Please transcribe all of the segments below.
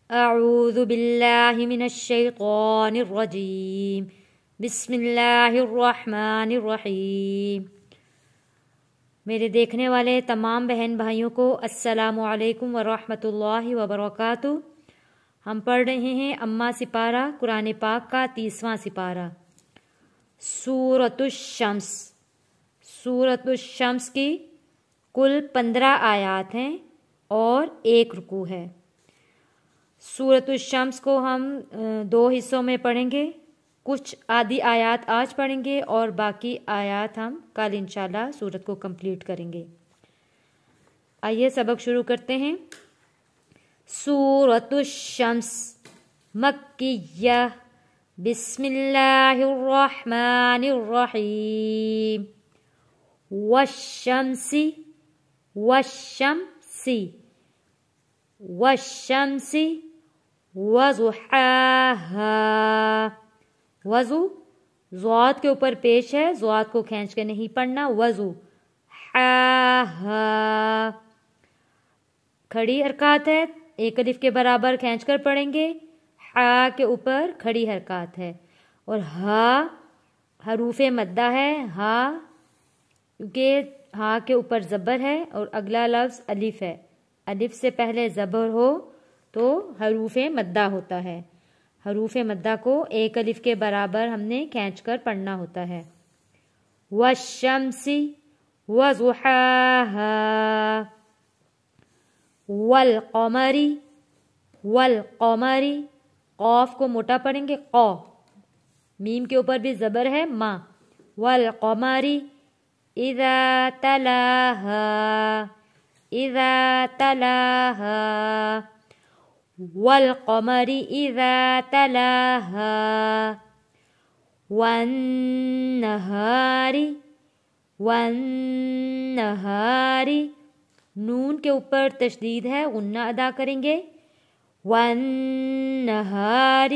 اعوذ باللہ من الشیطان الرجیم بسم اللہ الرحمن الرحیم۔ میرے دیکھنے والے تمام بہن بھائیوں کو السلام علیکم ورحمۃ اللہ وبرکاتہ۔ ہم پڑھ رہے ہیں اماں سپارہ قرآن پاک کا 30واں سپارہ سورۃ الشمس۔ سورۃ الشمس کی کل 15 آیات ہیں اور 1 رکوع ہے۔ سورۃ الشمس کو ہم 2 حصوں میں پڑھیں گے، کچھ آدھی آیات آج پڑھیں گے اور باقی آیات ہم کل انشاءاللہ سورت کو کمپلیٹ کریں گے۔ آئیے سبق شروع کرتے ہیں۔ سورۃ الشمس مکیہ، بسم اللہ الرحمن الرحیم۔ والشمس والشمس والشمس وضحاہا۔ وضو ضاد کے اوپر پیش ہے، ضاد کو کھینچ کے نہیں پڑھنا۔ وضو ہاہا کھڑی حرکات ہے، 1 الف کے برابر کھینچ کر پڑھیں گے۔ ہا کے اوپر کھڑی حرکات ہے اور ہا حروف مدہ ہے۔ ہا کیونکہ ہا کے اوپر زبر ہے اور اگلا لفظ الف ہے، الف سے پہلے زبر ہو تو حروف مدہ ہوتا ہے۔ حروف مدہ کو 1 الف کے برابر ہم نے کھینچ کر پڑھنا ہوتا ہے۔ والشمس وضحاہا والقمر والقمر، قاف کو موٹا پڑھیں گے، قا، میم کے اوپر بھی زبر ہے، ما۔ والقمر اذا تلاہا اذا تلاہا والقمر اذا تلاہا والنہار والنہار، نون کے اوپر تشدید ہے، غنہ ادا کریں گے۔ والنہار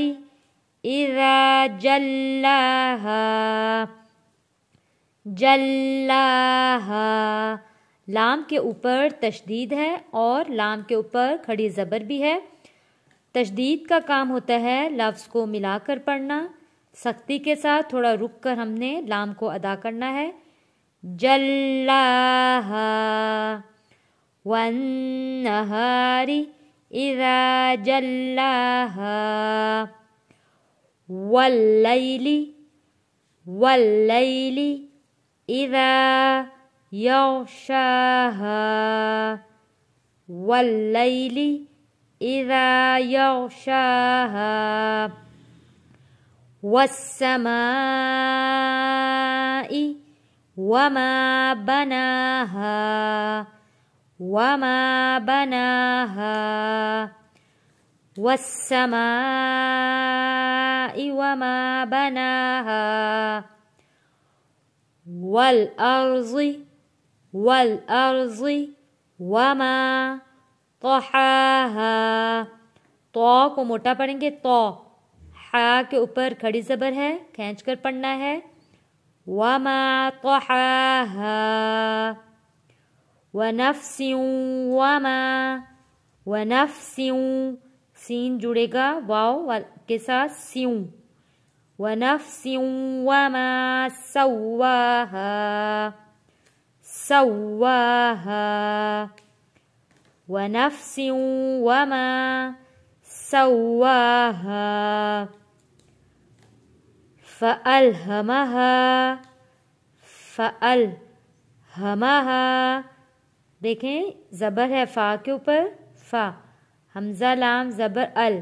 اذا جلاہا جلاہا، لام کے اوپر تشدید ہے اور لام کے اوپر کھڑی زبر بھی ہے۔ تشدید کا کام ہوتا ہے لفظ کو ملا کر پڑھنا، سختی کے ساتھ تھوڑا رک کر ہم نے لام کو ادا کرنا ہے۔ جلاہا والنہار اذا جلاہا واللیل واللیل اذا یغشاہا واللیل اذا یغشاہا والسماء وما بناہا وما بناہا والسماء وما بناہا والارض والارض وما طحاہا، تو کو موٹا پڑھیں گے، تو، ہا کے اوپر کھڑی زبر ہے، کھینچ کر پڑھنا ہے۔ وما طحاہا ونفس وما ونفس، سین جڑے گا واو کے ساتھ، سیوں، ونفس وما سواہا سواہا ونفس وما سواہا فألہمہا فألہمہا، دیکھیں زبر ہے فا کے اوپر، فا، حمزہ لام زبر ال،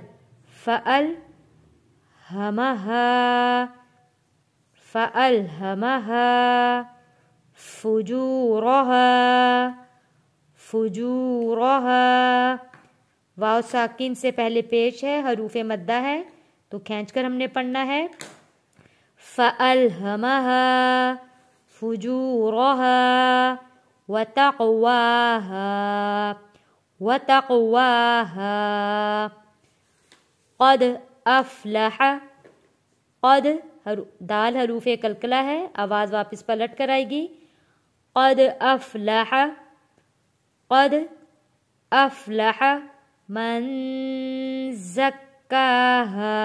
فألہمہا فألہمہا فجورہا فجورہا، واو ساکن سے پہلے پیش ہے، حروف مدہ ہے تو کھینچ کر ہم نے پڑھنا ہے۔ فألہمہا فجورہا وتقواہا وتقواہا قد افلح، قد دال حروف قلقلہ ہے، آواز واپس پلٹ کر آئے گی۔ قد افلح قد افلح من زكاها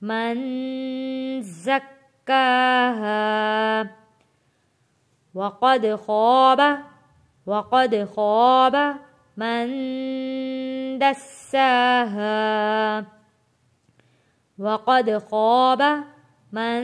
من زكاها وقد خاب من دساها وقد خاب من